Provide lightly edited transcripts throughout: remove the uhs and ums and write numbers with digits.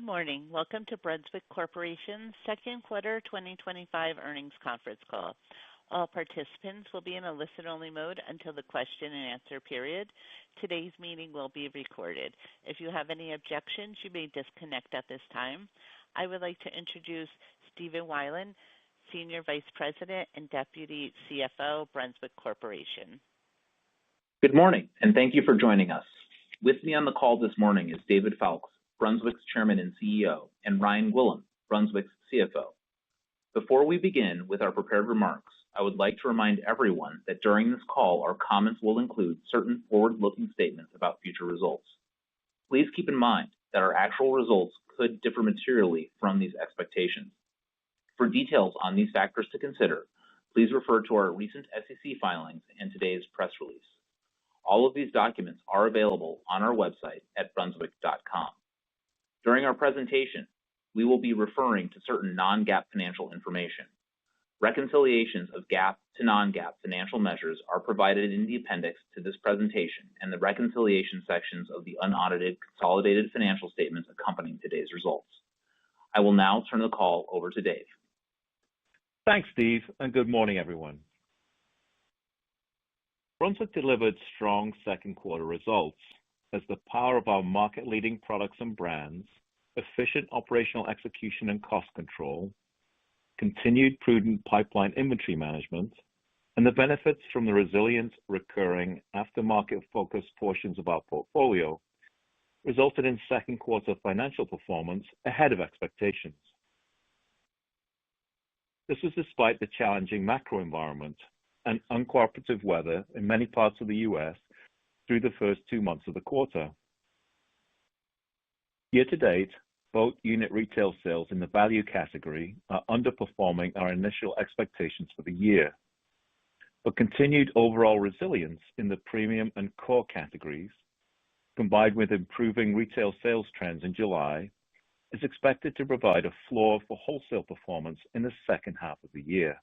morning. Welcome to Brunswick Corporation's second quarter 2025 earnings conference call. All participants will be in a listen-only mode until the question and answer period. Today's meeting will be recorded. If you have any objections, you may disconnect at this time. I would like to introduce Stephen Weiland, Senior Vice President and Deputy CFO, Brunswick Corporation. Good morning, and thank you for joining us. With me on the call this morning is David Foulkes, Brunswick's Chairman and CEO, and Ryan Gwillim, Brunswick's CFO. Before we begin with our prepared remarks, I would like to remind everyone that during this call, our comments will include certain forward-looking statements about future results. Please keep in mind that our actual results could differ materially from these expectations. For details on these factors to consider, please refer to our recent SEC filings and today's press release. All of these documents are available on our website at brunswick.com. During our presentation, we will be referring to certain non-GAAP financial information. Reconciliations of GAAP to non-GAAP financial measures are provided in the appendix to this presentation and the reconciliation sections of the unaudited consolidated financial statements accompanying today's results. I will now turn the call over to Dave. Thanks, Steve, and good morning, everyone. Brunswick delivered strong second quarter results as the power of our market-leading products and brands, efficient operational execution and cost control, continued prudent pipeline inventory management, and the benefits from the resilient, recurring, aftermarket-focused portions of our portfolio resulted in second quarter financial performance ahead of expectations. This was despite the challenging macro environment and uncooperative weather in many parts of the U.S. through the first 2 months of the quarter. Year to date, boat unit retail sales in the value category are underperforming our initial expectations for the year, but continued overall resilience in the premium and core categories, combined with improving retail sales trends in July, is expected to provide a floor for wholesale performance in the second half of the year.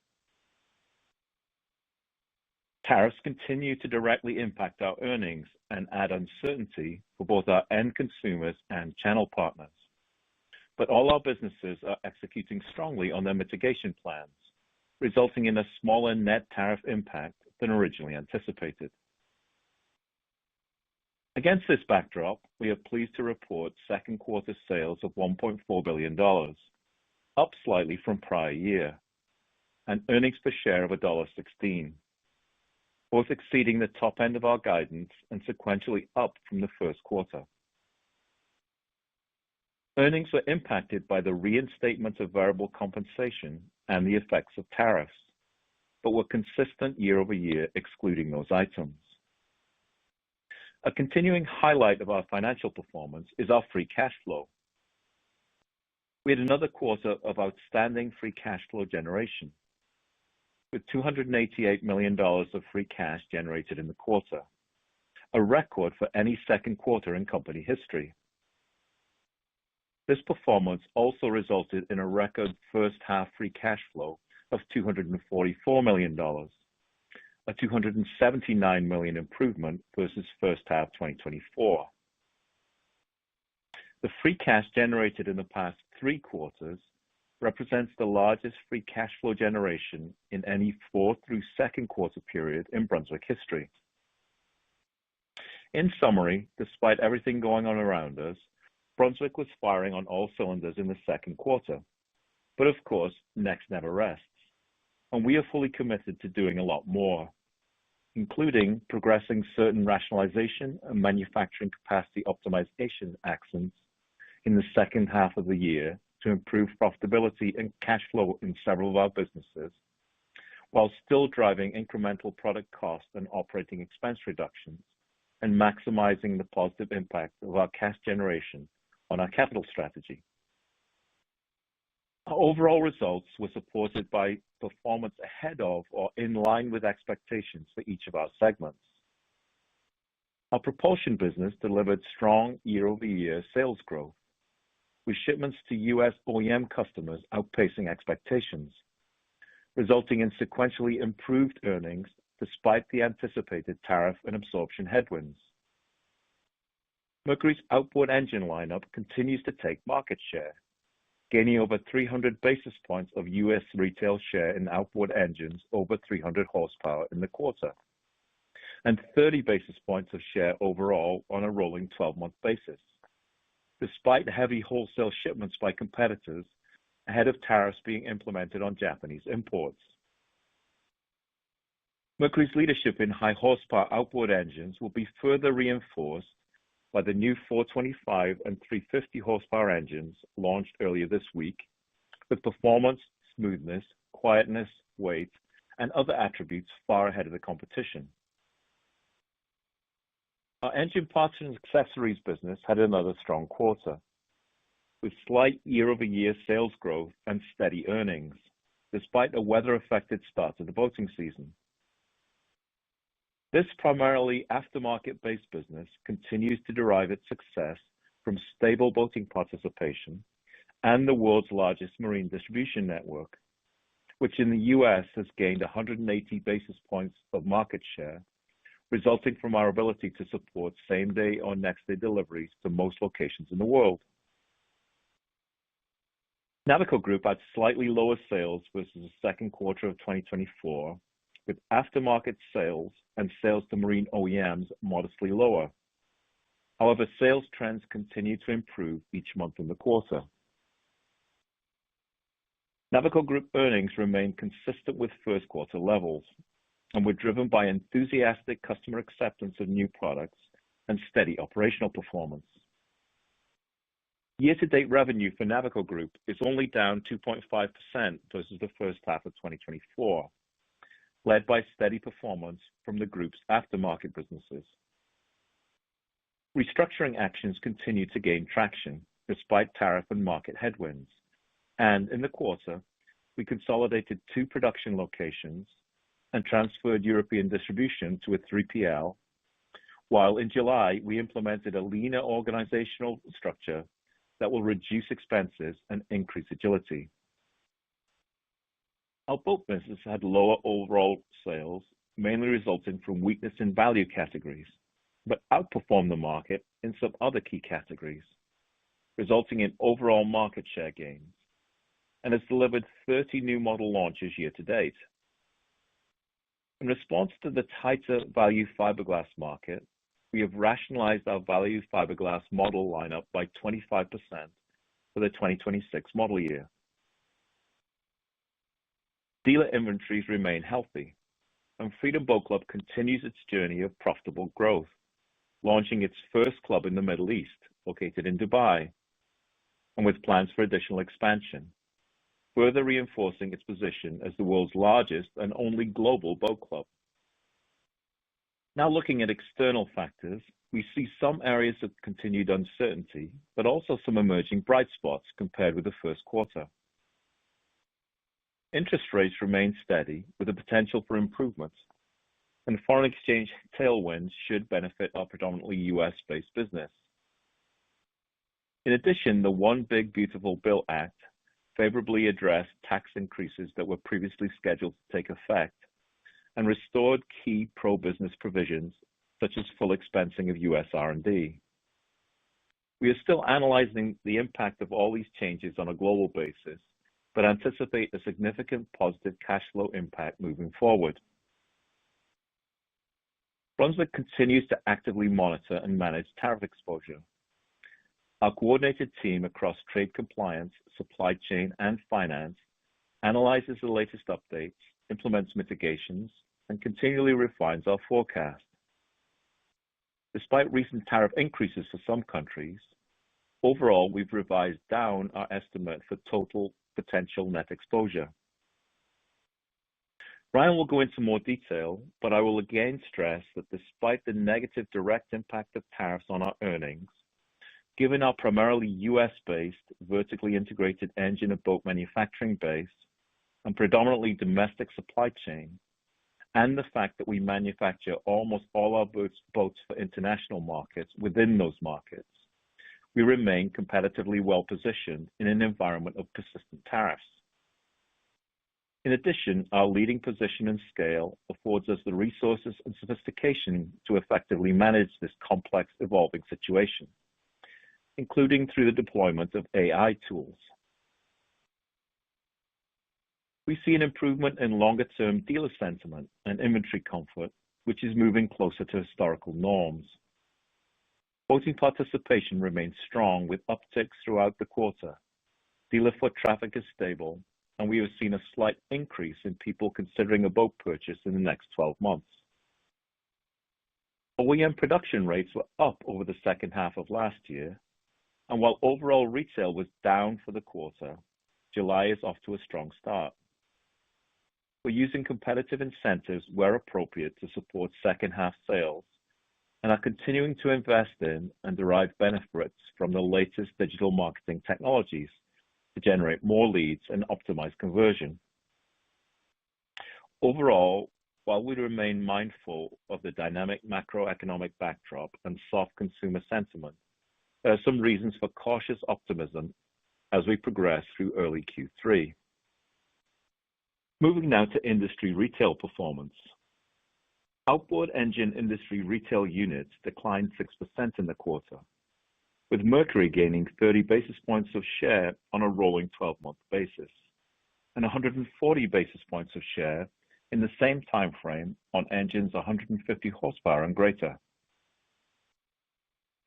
Tariffs continue to directly impact our earnings and add uncertainty for both our end consumers and channel partners. But all our businesses are executing strongly on their mitigation plans, resulting in a smaller net tariff impact than originally anticipated. Against this backdrop, we are pleased to report second quarter sales of $1.4 billion, up slightly from prior year, and earnings per share of $1.16. Both exceeding the top end of our guidance and sequentially up from the first quarter. Earnings were impacted by the reinstatement of variable compensation and the effects of tariffs, but were consistent year over year excluding those items. A continuing highlight of our financial performance is our free cash flow. We had another quarter of outstanding free cash flow generation, with $288 million of free cash generated in the quarter, a record for any second quarter in company history. This performance also resulted in a record first half free cash flow of $244 million, a $279 million improvement versus first half 2024. The free cash generated in the past 3 quarters represents the largest free cash flow generation in any 4th through 2nd quarter period in Brunswick history. In summary, despite everything going on around us, Brunswick was firing on all cylinders in the second quarter. But of course, next never rests, and we are fully committed to doing a lot more, including progressing certain rationalization and manufacturing capacity optimization actions in the second half of the year to improve profitability and cash flow in several of our businesses, while still driving incremental product cost and operating expense reductions and maximizing the positive impact of our cash generation on our capital strategy. Our overall results were supported by performance ahead of or in line with expectations for each of our segments. Our propulsion business delivered strong year-over-year sales growth, with shipments to U.S. OEM customers outpacing expectations, resulting in sequentially improved earnings despite the anticipated tariff and absorption headwinds. Mercury's outboard engine lineup continues to take market share, gaining over 300 basis points of U.S. retail share in outboard engines over 300 horsepower in the quarter, and 30 basis points of share overall on a rolling 12-month basis, despite heavy wholesale shipments by competitors ahead of tariffs being implemented on Japanese imports. Mercury's leadership in high horsepower outboard engines will be further reinforced by the new 425 and 350 horsepower engines launched earlier this week, with performance, smoothness, quietness, weight, and other attributes far ahead of the competition. Our engine parts and accessories business had another strong quarter, with slight year-over-year sales growth and steady earnings, despite a weather-affected start to the boating season. This primarily aftermarket-based business continues to derive its success from stable boating participation and the world's largest marine distribution network, which in the U.S. has gained 180 basis points of market share, resulting from our ability to support same-day or next-day deliveries to most locations in the world. Navico Group had slightly lower sales versus the second quarter of 2024, with aftermarket sales and sales to marine OEMs modestly lower. However, sales trends continue to improve each month in the quarter. Navico Group earnings remain consistent with first quarter levels and were driven by enthusiastic customer acceptance of new products and steady operational performance. Year-to-date revenue for Navico Group is only down 2.5% versus the first half of 2024, led by steady performance from the group's aftermarket businesses. Restructuring actions continue to gain traction despite tariff and market headwinds, and in the quarter, we consolidated 2 production locations and transferred European distribution to a 3PL, while in July we implemented a leaner organizational structure that will reduce expenses and increase agility. Our boat business had lower overall sales, mainly resulting from weakness in value categories, but outperformed the market in some other key categories, resulting in overall market share gains, and has delivered 30 new model launches year to date. In response to the tighter value fiberglass market, we have rationalized our value fiberglass model lineup by 25% for the 2026 model year. Dealer inventories remain healthy, and Freedom Boat Club continues its journey of profitable growth, launching its first club in the Middle East, located in Dubai, and with plans for additional expansion, further reinforcing its position as the world's largest and only global boat club. Now looking at external factors, we see some areas of continued uncertainty, but also some emerging bright spots compared with the first quarter. Interest rates remain steady with the potential for improvements, and foreign exchange tailwinds should benefit our predominantly US-based business. In addition, the One Big Beautiful Bill Act favorably addressed tax increases that were previously scheduled to take effect and restored key pro-business provisions such as full expensing of US R&D. We are still analyzing the impact of all these changes on a global basis, but anticipate a significant positive cash flow impact moving forward. Brunswick continues to actively monitor and manage tariff exposure. Our coordinated team across trade compliance, supply chain, and finance analyzes the latest updates, implements mitigations, and continually refines our forecast. Despite recent tariff increases for some countries, overall we've revised down our estimate for total potential net exposure. Ryan will go into more detail, but I will again stress that despite the negative direct impact of tariffs on our earnings, given our primarily US-based, vertically integrated engine and boat manufacturing base and predominantly domestic supply chain, and the fact that we manufacture almost all our boats for international markets within those markets, we remain competitively well positioned in an environment of persistent tariffs. In addition, our leading position and scale affords us the resources and sophistication to effectively manage this complex, evolving situation, including through the deployment of AI tools. We see an improvement in longer-term dealer sentiment and inventory comfort, which is moving closer to historical norms. Quoting participation remains strong with upticks throughout the quarter. Dealer foot traffic is stable, and we have seen a slight increase in people considering a boat purchase in the next 12 months. OEM production rates were up over the second half of last year, and while overall retail was down for the quarter, July is off to a strong start. We're using competitive incentives where appropriate to support second half sales and are continuing to invest in and derive benefits from the latest digital marketing technologies to generate more leads and optimize conversion. Overall, while we remain mindful of the dynamic macroeconomic backdrop and soft consumer sentiment, there are some reasons for cautious optimism as we progress through early Q3. Moving now to industry retail performance. Outboard engine industry retail units declined 6% in the quarter, with Mercury gaining 30 basis points of share on a rolling 12-month basis and 140 basis points of share in the same time frame on engines 150 horsepower and greater.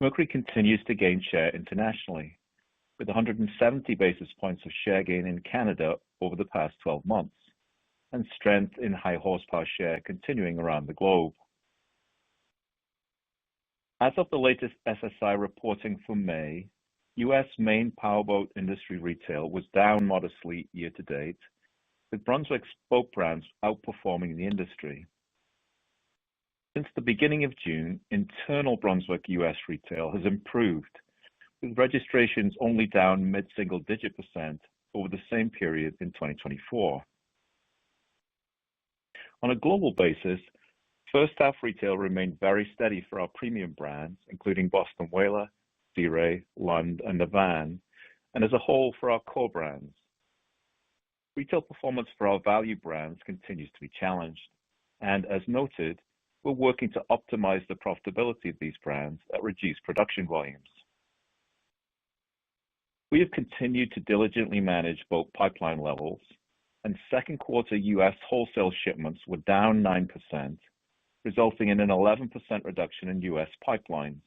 Mercury continues to gain share internationally, with 170 basis points of share gain in Canada over the past 12 months, and strength in high horsepower share continuing around the globe. As of the latest SSI reporting for May, U.S. main powerboat industry retail was down modestly year to date, with Brunswick's boat brands outperforming the industry. Since the beginning of June, internal Brunswick U.S. retail has improved, with registrations only down mid-single-digit % over the same period in 2024. On a global basis, first half retail remained very steady for our premium brands, including Boston Whaler, Sea Ray, Lund, and Navan, and as a whole for our core brands. Retail performance for our value brands continues to be challenged, and as noted, we're working to optimize the profitability of these brands at reduced production volumes. We have continued to diligently manage boat pipeline levels, and second quarter U.S. wholesale shipments were down 9%, resulting in an 11% reduction in U.S. pipelines,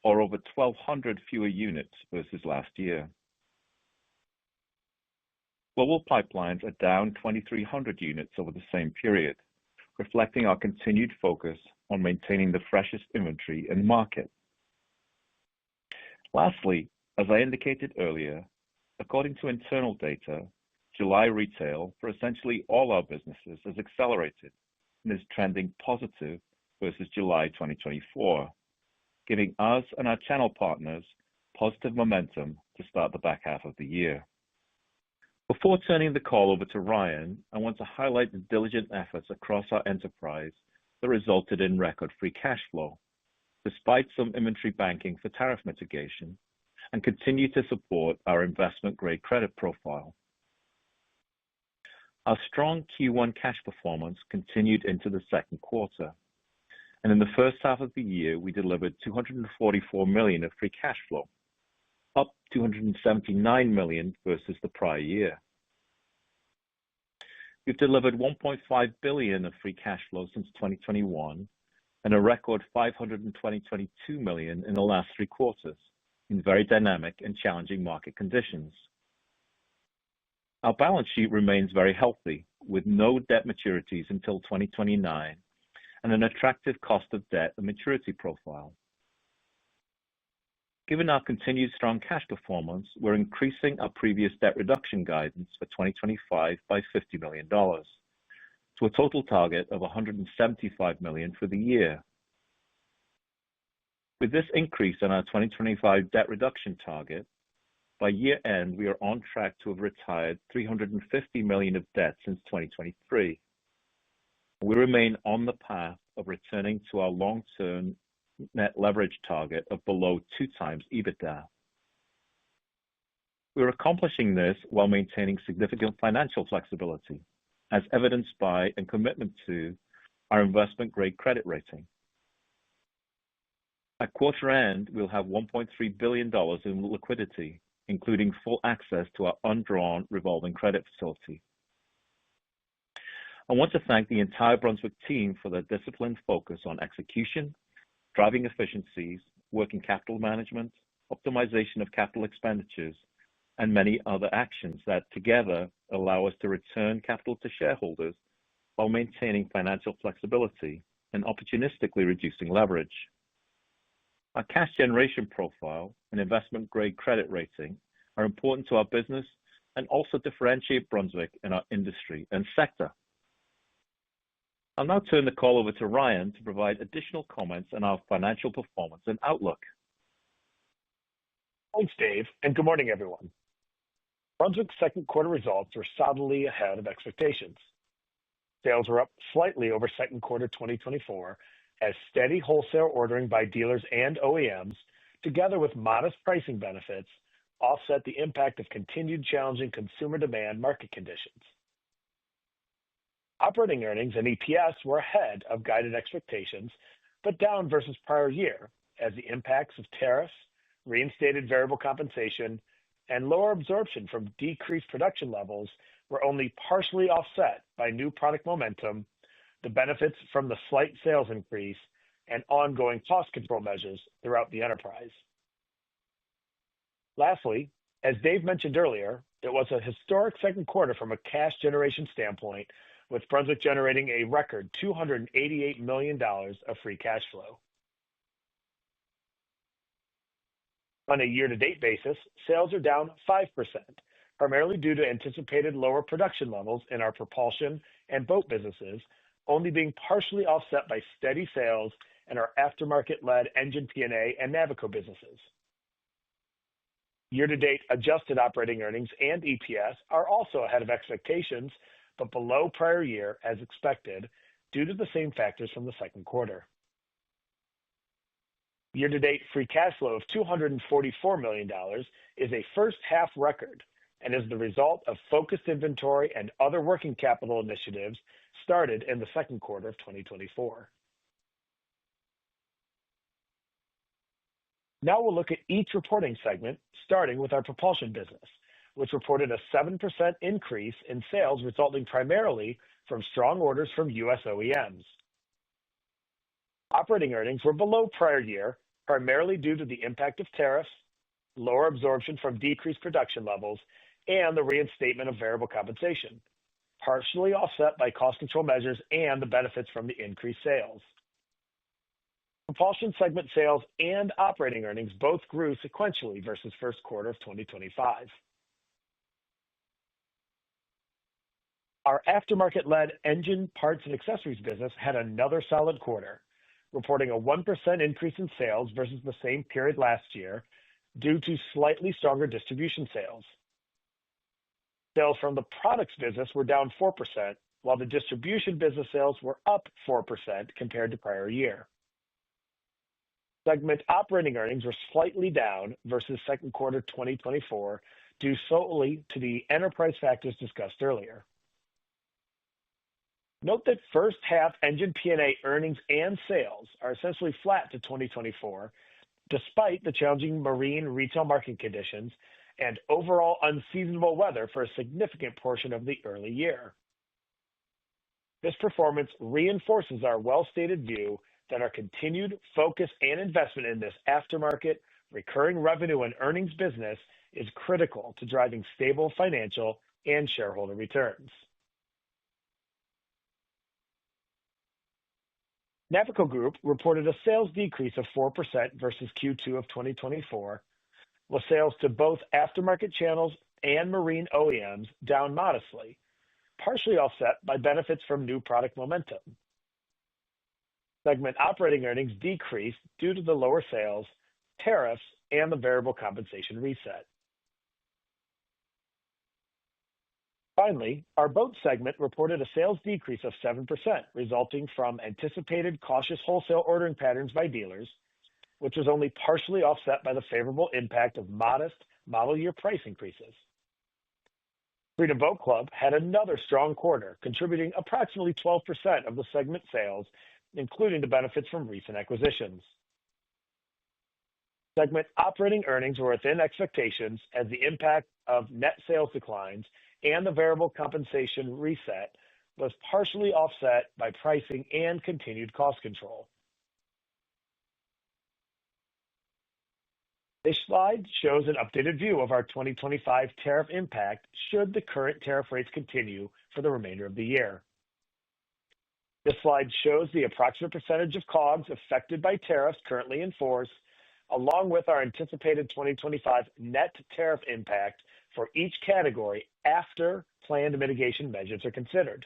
or over 1,200 fewer units versus last year. Global pipelines are down 2,300 units over the same period, reflecting our continued focus on maintaining the freshest inventory in the market. Lastly, as I indicated earlier, according to internal data, July retail for essentially all our businesses has accelerated and is trending positive versus July 2024, giving us and our channel partners positive momentum to start the back half of the year. Before turning the call over to Ryan, I want to highlight the diligent efforts across our enterprise that resulted in record free cash flow, despite some inventory banking for tariff mitigation, and continue to support our investment-grade credit profile. Our strong Q1 cash performance continued into the second quarter, and in the first half of the year, we delivered $244 million of free cash flow, up $279 million versus the prior year. We've delivered $1.5 billion of free cash flow since 2021 and a record $522 million in the last 3 quarters in very dynamic and challenging market conditions. Our balance sheet remains very healthy, with no debt maturities until 2029 and an attractive cost of debt and maturity profile. Given our continued strong cash performance, we're increasing our previous debt reduction guidance for 2025 by $50 million to a total target of $175 million for the year. With this increase in our 2025 debt reduction target, by year end, we are on track to have retired $350 million of debt since 2023. We remain on the path of returning to our long-term net leverage target of below 2 times EBITDA. We're accomplishing this while maintaining significant financial flexibility, as evidenced by and commitment to our investment-grade credit rating. At quarter end, we'll have $1.3 billion in liquidity, including full access to our undrawn revolving credit facility. I want to thank the entire Brunswick team for their disciplined focus on execution, driving efficiencies, working capital management, optimization of capital expenditures, and many other actions that together allow us to return capital to shareholders while maintaining financial flexibility and opportunistically reducing leverage. Our cash generation profile and investment-grade credit rating are important to our business and also differentiate Brunswick in our industry and sector. I'll now turn the call over to Ryan to provide additional comments on our financial performance and outlook. Thanks, Dave, and good morning, everyone. Brunswick's second quarter results were solidly ahead of expectations. Sales were up slightly over second quarter 2024 as steady wholesale ordering by dealers and OEMs, together with modest pricing benefits, offset the impact of continued challenging consumer demand market conditions. Operating earnings and EPS were ahead of guided expectations, but down versus prior year as the impacts of tariffs, reinstated variable compensation, and lower absorption from decreased production levels were only partially offset by new product momentum, the benefits from the slight sales increase, and ongoing cost control measures throughout the enterprise. Lastly, as Dave mentioned earlier, it was a historic second quarter from a cash generation standpoint, with Brunswick generating a record $288 million of free cash flow. On a year-to-date basis, sales are down 5%, primarily due to anticipated lower production levels in our propulsion and boat businesses, only being partially offset by steady sales in our aftermarket-led engine P&A and Navico businesses. Year-to-date adjusted operating earnings and EPS are also ahead of expectations, but below prior year as expected due to the same factors from the second quarter. Year-to-date free cash flow of $244 million is a first-half record and is the result of focused inventory and other working capital initiatives started in the second quarter of 2024. Now we'll look at each reporting segment, starting with our propulsion business, which reported a 7% increase in sales resulting primarily from strong orders from U.S. OEMs. Operating earnings were below prior year, primarily due to the impact of tariffs, lower absorption from decreased production levels, and the reinstatement of variable compensation, partially offset by cost control measures and the benefits from the increased sales. Propulsion segment sales and operating earnings both grew sequentially versus first quarter of 2025. Our aftermarket-led engine parts and accessories business had another solid quarter, reporting a 1% increase in sales versus the same period last year due to slightly stronger distribution sales. Sales from the products business were down 4%, while the distribution business sales were up 4% compared to prior year. Segment operating earnings were slightly down versus second quarter 2024 due solely to the enterprise factors discussed earlier. Note that first half engine P&A earnings and sales are essentially flat to 2024, despite the challenging marine retail market conditions and overall unseasonable weather for a significant portion of the early year. This performance reinforces our well-stated view that our continued focus and investment in this aftermarket, recurring revenue and earnings business is critical to driving stable financial and shareholder returns. Navico Group reported a sales decrease of 4% versus Q2 of 2024, with sales to both aftermarket channels and marine OEMs down modestly, partially offset by benefits from new product momentum. Segment operating earnings decreased due to the lower sales, tariffs, and the variable compensation reset. Finally, our boat segment reported a sales decrease of 7%, resulting from anticipated cautious wholesale ordering patterns by dealers, which was only partially offset by the favorable impact of modest model year price increases. Freedom Boat Club had another strong quarter, contributing approximately 12% of the segment sales, including the benefits from recent acquisitions. Segment operating earnings were within expectations as the impact of net sales declines and the variable compensation reset was partially offset by pricing and continued cost control. This slide shows an updated view of our 2025 tariff impact should the current tariff rates continue for the remainder of the year. This slide shows the approximate percentage of COGS affected by tariffs currently in force, along with our anticipated 2025 net tariff impact for each category after planned mitigation measures are considered.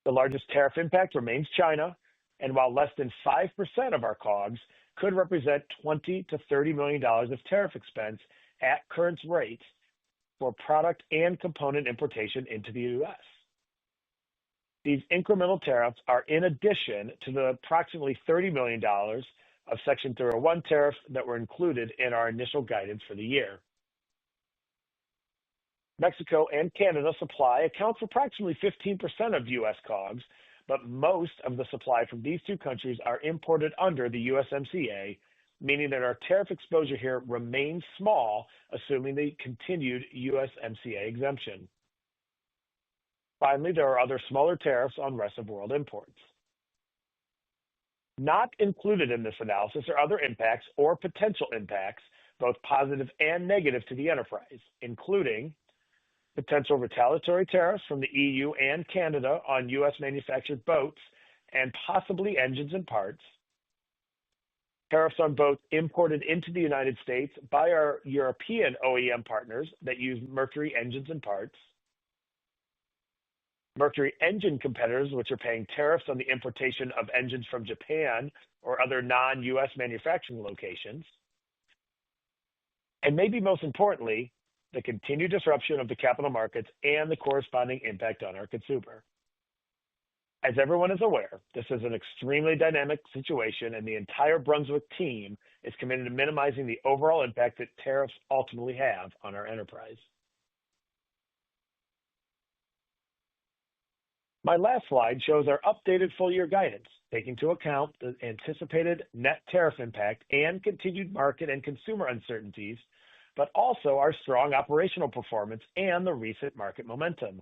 The largest tariff impact remains China, and while less than 5% of our COGS could represent $20 to $30 million of tariff expense at current rates for product and component importation into the U.S. These incremental tariffs are in addition to the approximately $30 million of Section 301 tariffs that were included in our initial guidance for the year. Mexico and Canada supply accounts for approximately 15% of U.S. COGS, but most of the supply from these two countries are imported under the USMCA, meaning that our tariff exposure here remains small, assuming the continued USMCA exemption. Finally, there are other smaller tariffs on rest of world imports. Not included in this analysis are other impacts or potential impacts, both positive and negative to the enterprise, including potential retaliatory tariffs from the EU and Canada on U.S. manufactured boats and possibly engines and parts, tariffs on boats imported into the United States by our European OEM partners that use Mercury engines and parts, Mercury engine competitors which are paying tariffs on the importation of engines from Japan or other non-U.S. manufacturing locations, and maybe most importantly, the continued disruption of the capital markets and the corresponding impact on our consumer. As everyone is aware, this is an extremely dynamic situation, and the entire Brunswick team is committed to minimizing the overall impact that tariffs ultimately have on our enterprise. My last slide shows our updated full-year guidance, taking into account the anticipated net tariff impact and continued market and consumer uncertainties, but also our strong operational performance and the recent market momentum.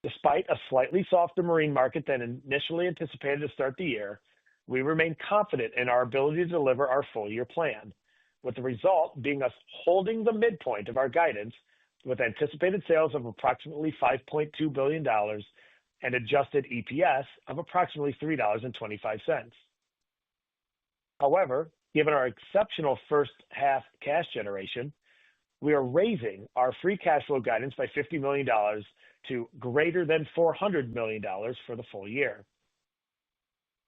Despite a slightly softer marine market than initially anticipated to start the year, we remain confident in our ability to deliver our full-year plan, with the result being us holding the midpoint of our guidance with anticipated sales of approximately $5.2 billion and adjusted EPS of approximately $3.25. However, given our exceptional first half cash generation, we are raising our free cash flow guidance by $50 million to greater than $400 million for the full year.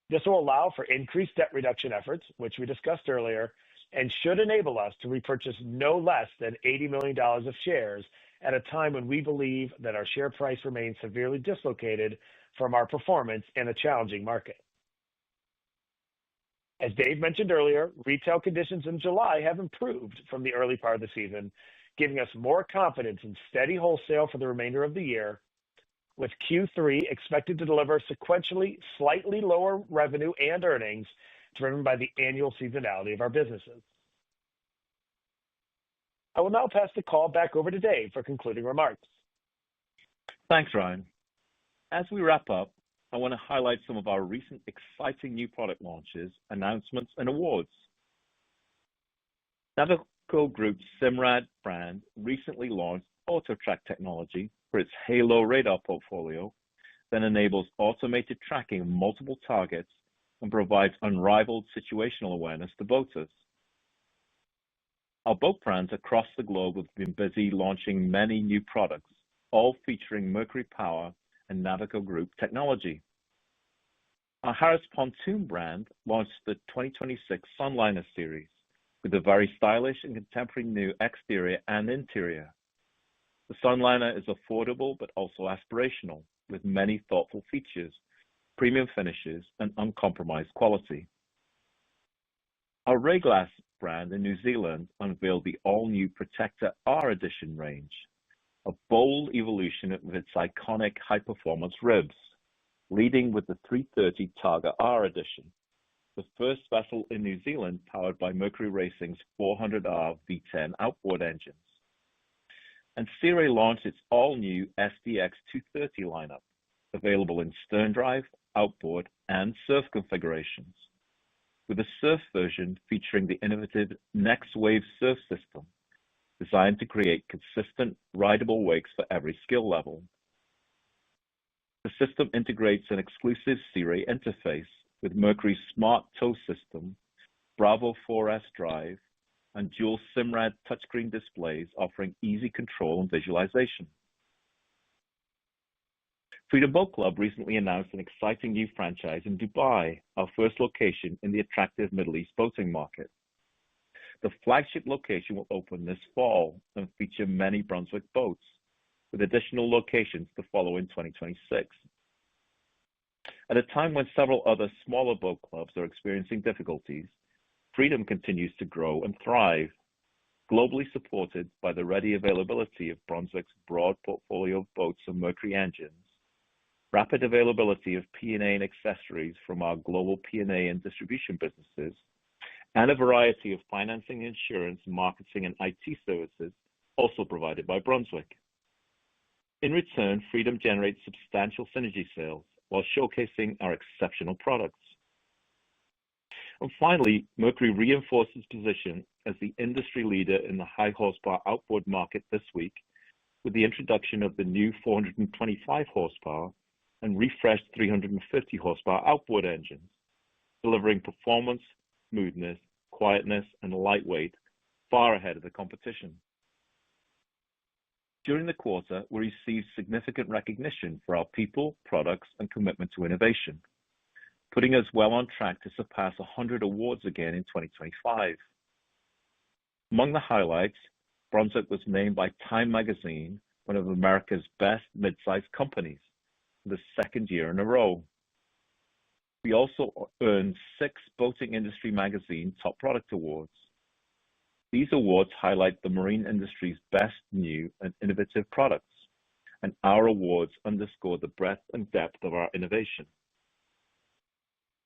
This will allow for increased debt reduction efforts, which we discussed earlier, and should enable us to repurchase no less than $80 million of shares at a time when we believe that our share price remains severely dislocated from our performance in a challenging market. As Dave mentioned earlier, retail conditions in July have improved from the early part of the season, giving us more confidence in steady wholesale for the remainder of the year, with Q3 expected to deliver sequentially slightly lower revenue and earnings driven by the annual seasonality of our businesses. I will now pass the call back over to Dave for concluding remarks. Thanks, Ryan. As we wrap up, I want to highlight some of our recent exciting new product launches, announcements, and awards. Navico Group's Simrad brand recently launched AutoTrack technology for its Halo radar portfolio that enables automated tracking of multiple targets and provides unrivaled situational awareness to boaters. Our boat brands across the globe have been busy launching many new products, all featuring Mercury Power and Navico Group technology. Our Harris Pontoon brand launched the 2026 Sunliner series with a very stylish and contemporary new exterior and interior. The Sunliner is affordable but also aspirational, with many thoughtful features, premium finishes, and uncompromised quality. Our Ray Glass brand in New Zealand unveiled the all-new Protector R Edition range, a bold evolution of its iconic high-performance ribs, leading with the 330 Targa R Edition, the first vessel in New Zealand powered by Mercury Racing's 400R V10 outboard engines. And Sea Ray launched its all-new SDX 230 lineup, available in stern drive, outboard, and surf configurations, with a surf version featuring the innovative Next Wave surf system, designed to create consistent, rideable wakes for every skill level. The system integrates an exclusive Sea Ray interface with Mercury's smart tow system, Bravo 4S drive, and dual Simrad touchscreen displays offering easy control and visualization. Freedom Boat Club recently announced an exciting new franchise in Dubai, our first location in the attractive Middle East boating market. The flagship location will open this fall and feature many Brunswick boats, with additional locations to follow in 2026. At a time when several other smaller boat clubs are experiencing difficulties, Freedom continues to grow and thrive, globally supported by the ready availability of Brunswick's broad portfolio of boats and Mercury engines, rapid availability of P&A and accessories from our global P&A and distribution businesses, and a variety of financing, insurance, marketing, and IT services also provided by Brunswick. In return, Freedom generates substantial synergy sales while showcasing our exceptional products. And finally, Mercury reinforced its position as the industry leader in the high horsepower outboard market this week with the introduction of the new 425 horsepower and refreshed 350 horsepower outboard engines, delivering performance, smoothness, quietness, and lightweight far ahead of the competition. During the quarter, we received significant recognition for our people, products, and commitment to innovation, putting us well on track to surpass 100 awards again in 2025. Among the highlights, Brunswick was named by Time Magazine one of America's best mid-sized companies for the second year in a row. We also earned 6 Boating Industry Magazine Top Product Awards. These awards highlight the marine industry's best new and innovative products, and our awards underscore the breadth and depth of our innovation.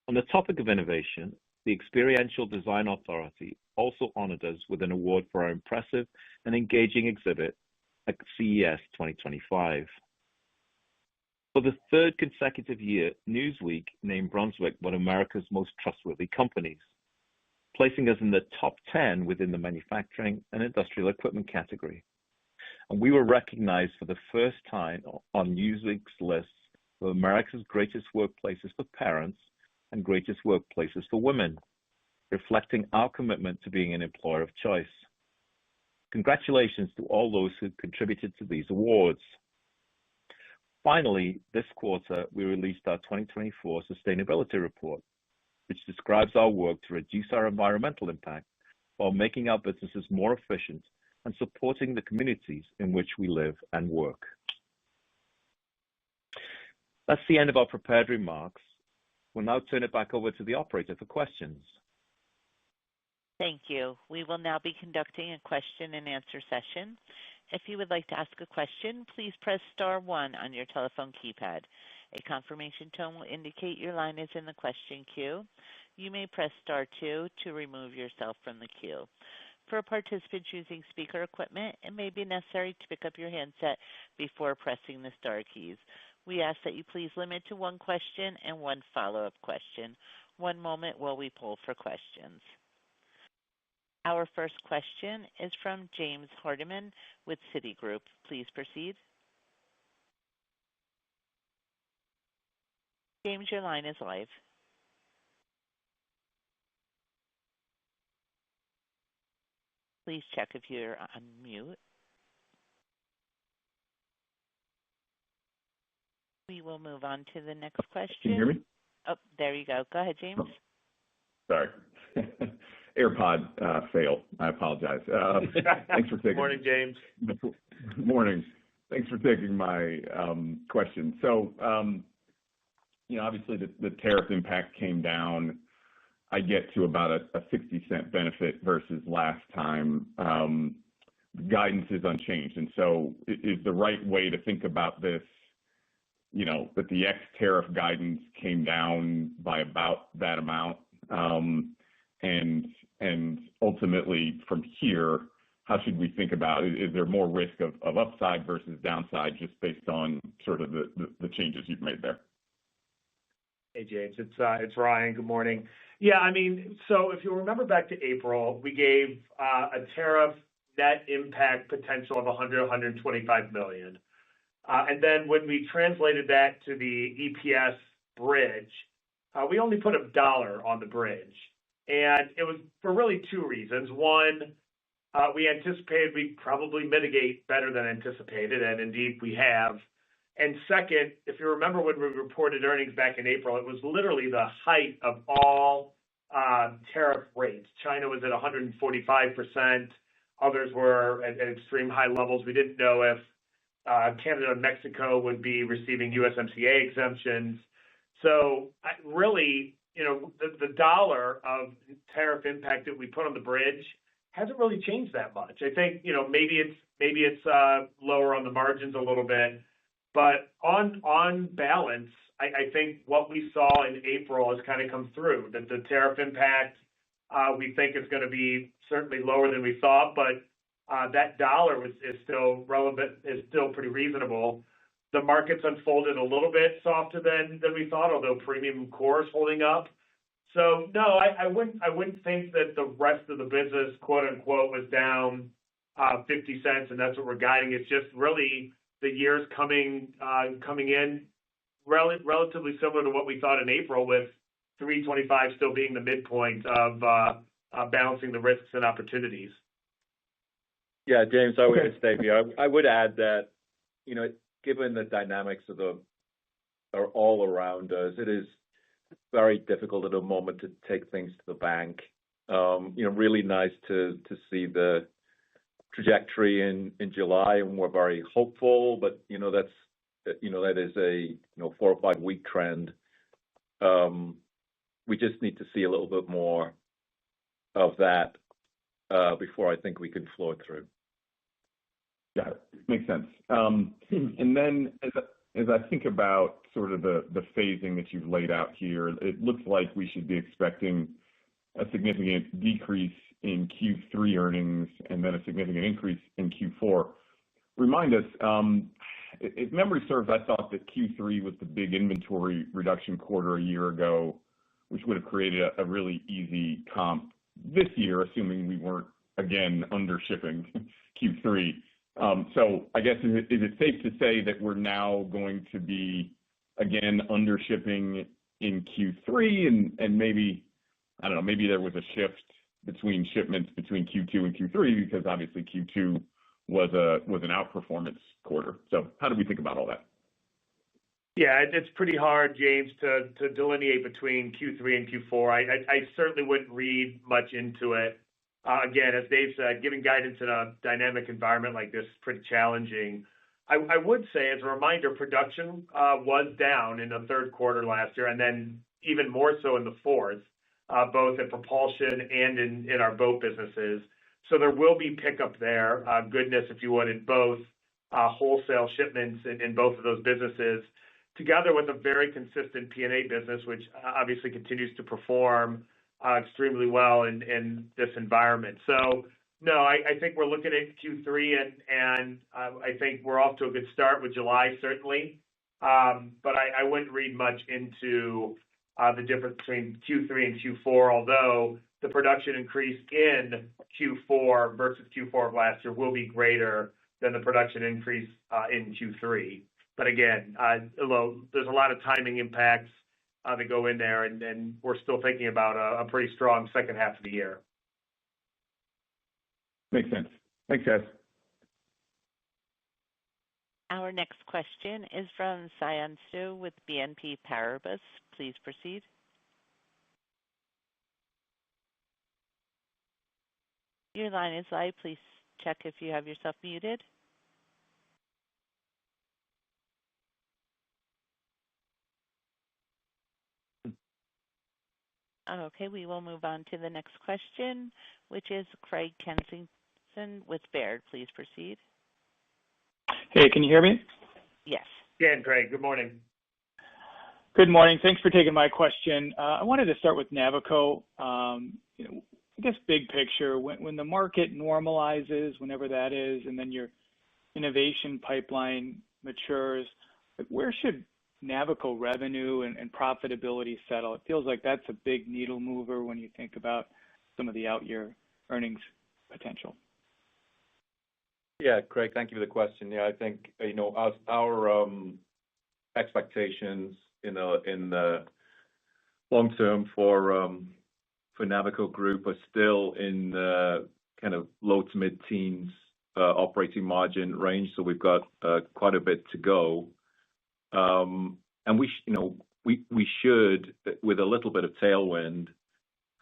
On the topic of innovation, the Experiential Design Authority also honored us with an award for our impressive and engaging exhibit at CES 2025. For the third consecutive year, Newsweek named Brunswick one of America's most trustworthy companies, placing us in the top 10 within the manufacturing and industrial equipment category. And we were recognized for the first time on Newsweek's list of America's greatest workplaces for parents and greatest workplaces for women, reflecting our commitment to being an employer of choice. Congratulations to all those who contributed to these awards. Finally, this quarter, we released our 2024 Sustainability Report, which describes our work to reduce our environmental impact while making our businesses more efficient and supporting the communities in which we live and work. That's the end of our prepared remarks. We'll now turn it back over to the operator for questions. Thank you. We will now be conducting a question and answer session. If you would like to ask a question, please press star 1 on your telephone keypad. A confirmation tone will indicate your line is in the question queue. You may press star 2 to remove yourself from the queue. For participants using speaker equipment, it may be necessary to pick up your handset before pressing the star keys. We ask that you please limit to 1 question and 1 follow-up question. One moment while we poll for questions. Our first question is from James Hardiman with Citigroup. Please proceed. James, your line is live. Please check if you're on mute. We will move on to the next question. Can you hear me? Oh, there you go. Go ahead, James. Oh, sorry. AirPod failed. I apologize. Thanks for taking. Morning, James. Morning. Thanks for taking my question. So, obviously the tariff impact came down I get to about a 60-cent benefit versus last time. Guidance is unchanged. And so is the right way to think about this, that the ex-tariff guidance came down by about that amount? And ultimately from here, how should we think about it? Is there more risk of upside versus downside just based on sort of the changes you've made there? Hey, James, it's Ryan. Good morning. Yeah, so if you remember back to April, we gave a tariff net impact potential of $125 million. And then when we translated that to the EPS bridge, we only put $1 on the bridge. And it was for really two reasons. One, we anticipated we'd probably mitigate better than anticipated, and indeed we have. And second, if you remember when we reported earnings back in April, it was literally the height of all tariff rates. China was at 145%. Others were at extreme high levels. We didn't know if Canada and Mexico would be receiving USMCA exemptions. So really, the dollar of tariff impact that we put on the bridge hasn't really changed that much. I think, maybe it's lower on the margins a little bit, but on balance, I think what we saw in April has kind of come through. That the tariff impact we think is going to be certainly lower than we thought, but that dollar is still relevant, is still pretty reasonable. The market's unfolded a little bit softer than we thought, although premium core is holding up. So no, I wouldn't think that the rest of the business, quote unquote, was down 50 cents, and that's what we're guiding. It's just really the year's coming in relatively similar to what we thought in April, with 325 still being the midpoint of balancing the risks and opportunities. Yeah, James, it's Dave here. I would add that, given the dynamics are all around us, it is very difficult at the moment to take things to the bank. Really nice to see the trajectory in July, and we're very hopeful, but that is a 4 or 5 week trend. We just need to see a little bit more of that before I think we can flow it through. Got it. Makes sense. And then as I think about sort of the phasing that you've laid out here, it looks like we should be expecting a significant decrease in Q3 earnings and then a significant increase in Q4. Remind us, if memory serves, I thought that Q3 was the big inventory reduction quarter a year ago, which would have created a really easy comp this year, assuming we weren't, again, under shipping Q3. So I guess, is it safe to say that we're now going to be, again, under shipping in Q3, and maybe, I don't know, maybe there was a shift between shipments between Q2 and Q3, because obviously Q2 was an outperformance quarter. So how do we think about all that? Yeah, it's pretty hard, James, to delineate between Q3 and Q4. I certainly wouldn't read much into it. Again, as Dave said, giving guidance in a dynamic environment like this is pretty challenging. I would say, as a reminder, production was down in the third quarter last year, and then even more so in the fourth, both in propulsion and in our boat businesses. So there will be pickup there, goodness, if you would, in both wholesale shipments in both of those businesses, together with a very consistent P&A business, which obviously continues to perform extremely well in this environment. So, no, I think we're looking at Q3, and I think we're off to a good start with July, certainly. But I wouldn't read much into the difference between Q3 and Q4, although the production increase in Q4 versus Q4 of last year will be greater than the production increase in Q3. But again, there's a lot of timing impacts that go in there, and we're still thinking about a pretty strong second half of the year. Makes sense. Thanks, guys. Our next question is from Xian Siew with BNP Paribas. Please proceed. Your line is live. Please check if you have yourself muted. Okay, we will move on to the next question, which is Craig Kensington with Baird. Please proceed. Hey, can you hear me? Yes. Dan, Craig, good morning. Good morning. Thanks for taking my question. I wanted to start with Navico. I guess big picture, when the market normalizes, whenever that is, and then your innovation pipeline matures, where should Navico revenue and profitability settle? It feels like that's a big needle mover when you think about some of the out-year earnings potential. Yeah, Craig, thank you for the question. Yeah, I think, our expectations in the long term for Navico Group are still in the kind of low to mid-teens operating margin range. So we've got quite a bit to go. And we should, with a little bit of tailwind,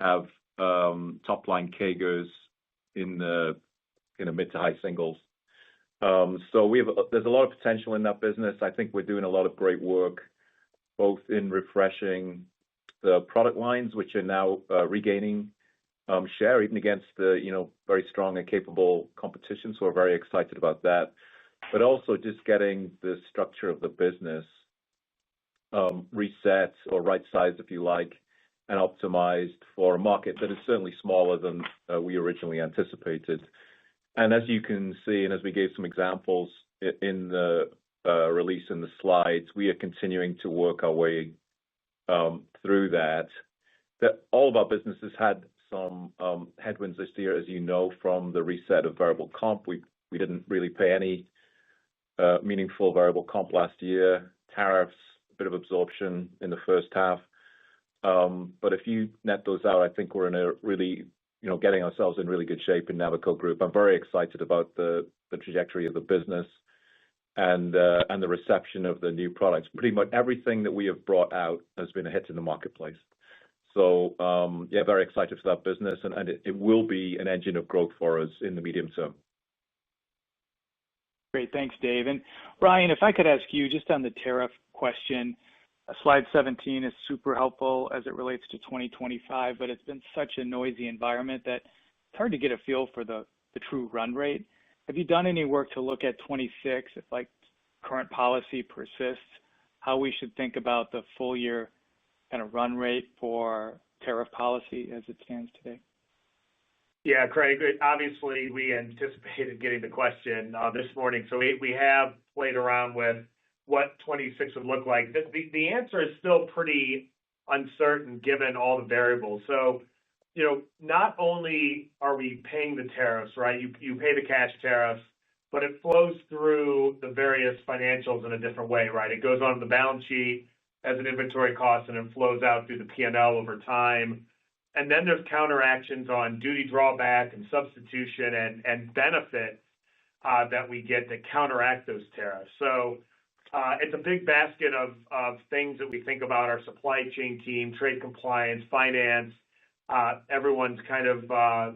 have top line CAGRs in the mid to high singles. So there's a lot of potential in that business. I think we're doing a lot of great work, both in refreshing the product lines, which are now regaining share, even against the very strong and capable competition. So we're very excited about that. But also just getting the structure of the business reset or right-sized, if you like, and optimized for a market that is certainly smaller than we originally anticipated. And as you can see, and as we gave some examples in the release in the slides, we are continuing to work our way through that. That all of our businesses had some headwinds this year, as you know, from the reset of variable comp. We didn't really pay any meaningful variable comp last year. Tariffs, a bit of absorption in the first half. But if you net those out, I think we're in a really, getting ourselves in really good shape in Navico Group. I'm very excited about the trajectory of the business and the reception of the new products. Pretty much everything that we have brought out has been a hit in the marketplace. So, yeah, very excited for that business, and it will be an engine of growth for us in the medium term. Great. Thanks, Dave. And Ryan, if I could ask you just on the tariff question, slide 17 is super helpful as it relates to 2025, but it's been such a noisy environment that it's hard to get a feel for the true run rate. Have you done any work to look at 26, if current policy persists, how we should think about the full year kind of run rate for tariff policy as it stands today? Yeah, Craig, obviously we anticipated getting the question this morning. So we have played around with what 26 would look like. The answer is still pretty uncertain given all the variables. So, not only are we paying the tariffs, right? You pay the cash tariffs, but it flows through the various financials in a different way, right? It goes on the balance sheet as an inventory cost and it flows out through the P&L over time. And then there's counteractions on duty drawback and substitution and benefit that we get to counteract those tariffs. So it's a big basket of things that we think about: our supply chain team, trade compliance, finance. Everyone's kind of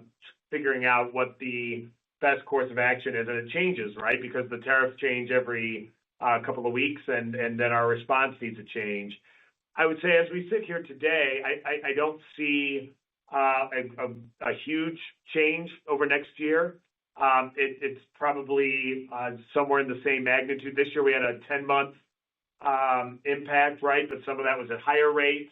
figuring out what the best course of action is, and it changes, right? Because the tariffs change every couple of weeks, and then our response needs to change. I would say, as we sit here today, I don't see a huge change over next year. It's probably somewhere in the same magnitude. This year we had a 10-month impact, right? But some of that was at higher rates.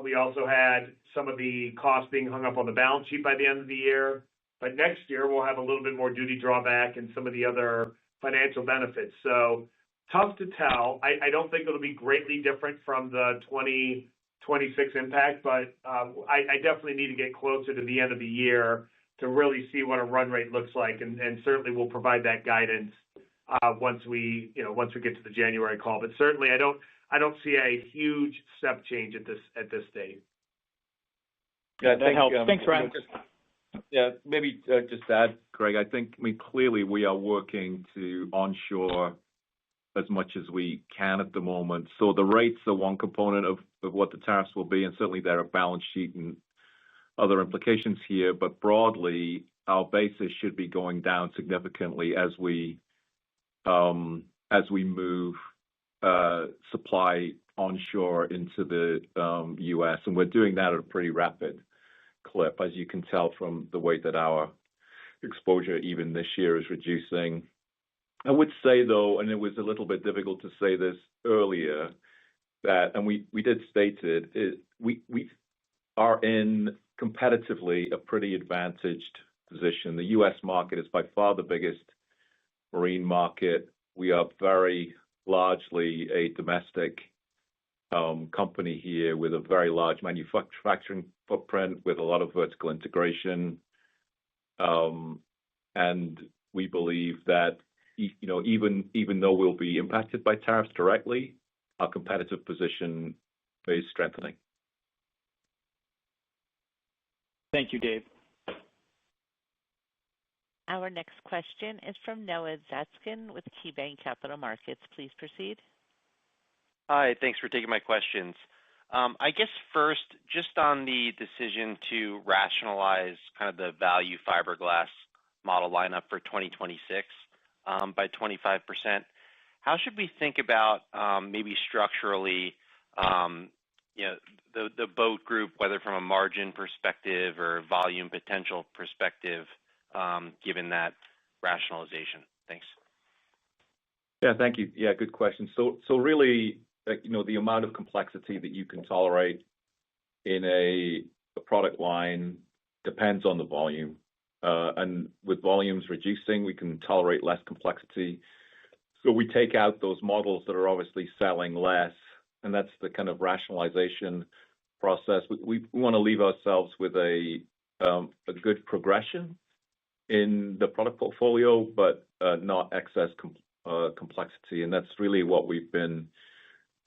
We also had some of the costs being hung up on the balance sheet by the end of the year. But next year we'll have a little bit more duty drawback and some of the other financial benefits. So tough to tell. I don't think it'll be greatly different from the 2026 impact, but I definitely need to get closer to the end of the year to really see what a run rate looks like, and certainly we'll provide that guidance once we get to the January call. But certainly I don't see a huge step change at this stage. Yeah, that helps. Thanks, Ryan. Maybe just to add, Greg, clearly we are working to onshore as much as we can at the moment. So the rates are one component of what the tariffs will be, and certainly there are balance sheet and other implications here. But broadly, our basis should be going down significantly as we move supply onshore into the U.S., and we're doing that at a pretty rapid clip, as you can tell from the way that our exposure even this year is reducing. I would say, though, and it was a little bit difficult to say this earlier, that, and we did state it, we are in competitively a pretty advantaged position. The U.S. market is by far the biggest marine market. We are very largely a domestic company here with a very large manufacturing footprint, with a lot of vertical integration. And we believe that, even though we'll be impacted by tariffs directly, our competitive position is strengthening. Thank you, Dave. Our next question is from Noah Zatzkin with KeyBanc Capital Markets. Please proceed. Hi, thanks for taking my questions. I guess first, just on the decision to rationalize kind of the value fiberglass model lineup for 2026 by 25%, how should we think about maybe structurally, the boat group, whether from a margin perspective or volume potential perspective, given that rationalization? Thanks. Yeah, thank you. Yeah, good question. So really, the amount of complexity that you can tolerate in a product line depends on the volume. And with volumes reducing, we can tolerate less complexity. So we take out those models that are obviously selling less, and that's the kind of rationalization process. We want to leave ourselves with a good progression in the product portfolio, but not excess complexity. And that's really what we've been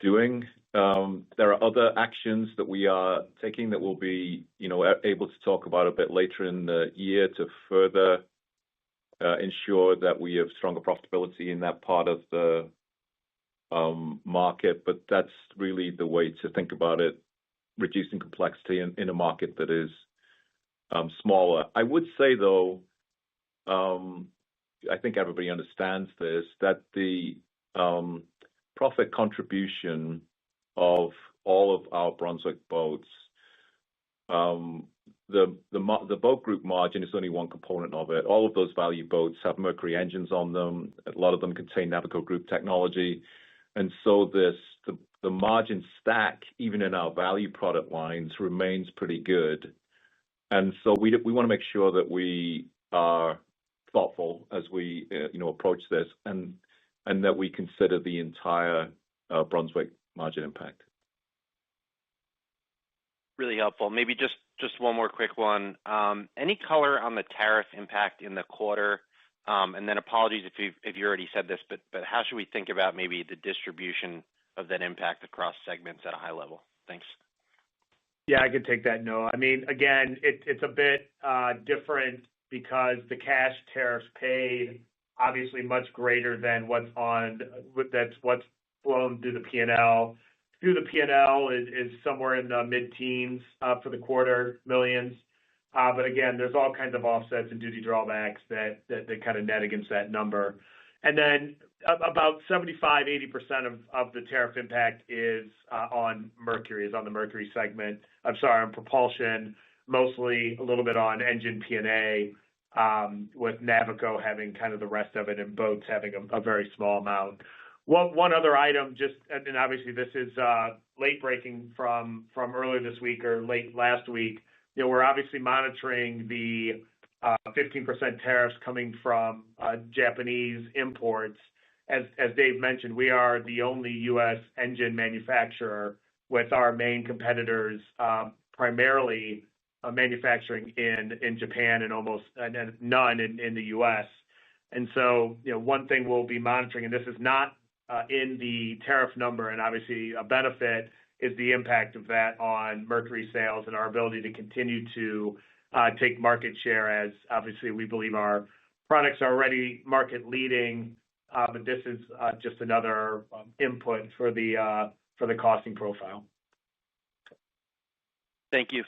doing. There are other actions that we are taking that we'll be, able to talk about a bit later in the year to further ensure that we have stronger profitability in that part of the market. But that's really the way to think about it, reducing complexity in a market that is smaller. I would say, though, I think everybody understands this, that the profit contribution of all of our Brunswick boats, the boat group margin is only one component of it. All of those value boats have Mercury engines on them. A lot of them contain Navico Group technology. And so the margin stack, even in our value product lines, remains pretty good. And so we want to make sure that we are thoughtful as we approach this, and that we consider the entire Brunswick margin impact. Really helpful. Maybe just one more quick one. Any color on the tariff impact in the quarter? And then apologies if you already said this, but how should we think about maybe the distribution of that impact across segments at a high level? Thanks. Yeah, I can take that, Noah. I mean, again, it's a bit different because the cash tariffs paid obviously much greater than what's flown through the P&L. Through the P&L is somewhere in the mid-teens for the quarter, millions. But again, there's all kinds of offsets and duty drawbacks that kind of net against that number. And then about 75-80% of the tariff impact is on Mercury, is on the Mercury segment. On propulsion, mostly a little bit on engine P&A, with Navico having kind of the rest of it, and boats having a very small amount. One other item, and obviously this is late breaking from earlier this week or late last week. We're obviously monitoring the 15% tariffs coming from Japanese imports. As Dave mentioned, we are the only U.S. engine manufacturer, with our main competitors primarily manufacturing in Japan and almost none in the U.S. And so, one thing we'll be monitoring, and this is not in the tariff number, and obviously a benefit, is the impact of that on Mercury sales and our ability to continue to take market share, as obviously we believe our products are already market leading, but this is just another input for the costing profile. Thank you.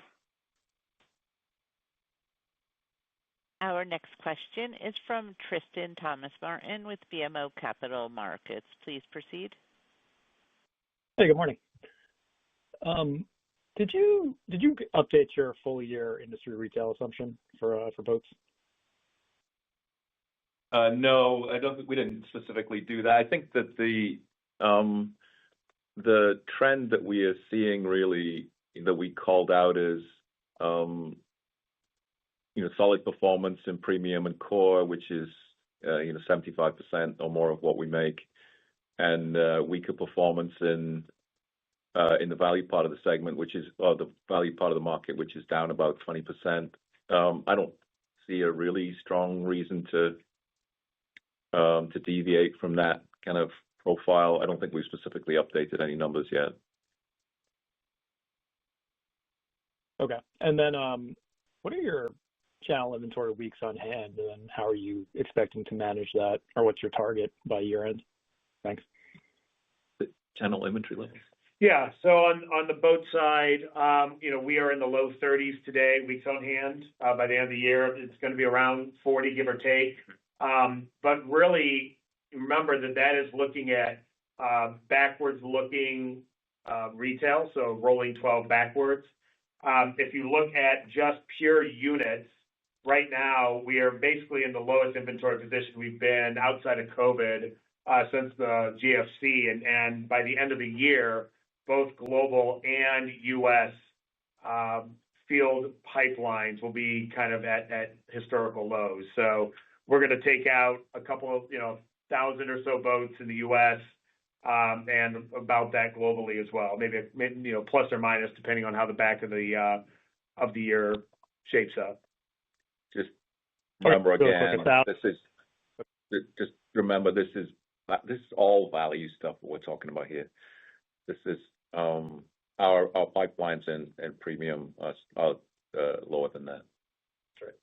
Our next question is from Tristan Thomas-Martin with BMO Capital Markets. Please proceed. Hey, good morning. Did you update your full year industry retail assumption for boats? No, I don't think we didn't specifically do that. I think that the trend that we are seeing really that we called out is solid performance in premium and core, which is 75% or more of what we make, and weaker performance in the value part of the segment, the value part of the market, which is down about 20%. I don't see a really strong reason to deviate from that kind of profile. I don't think we've specifically updated any numbers yet. Okay. And then what are your channel inventory weeks on hand, and how are you expecting to manage that, or what's your target by year end? Thanks. The channel inventory levels? Yeah. So on the boat side, we are in the low 30s today, weeks on hand. By the end of the year, it's going to be around 40, give or take. But really, remember that is looking at backwards looking retail, so rolling 12 backwards. If you look at just pure units, right now we are basically in the lowest inventory position we've been outside of COVID since the GFC, and by the end of the year, both global and U.S. Field pipelines will be kind of at historical lows. So we're going to take out a couple of 1,000 or so boats in the U.S. And about that globally as well, maybe plus or minus depending on how the back of the year shapes up. Just remember again, this is all value stuff that we're talking about here. This is our pipelines and premium are lower than that. That's right.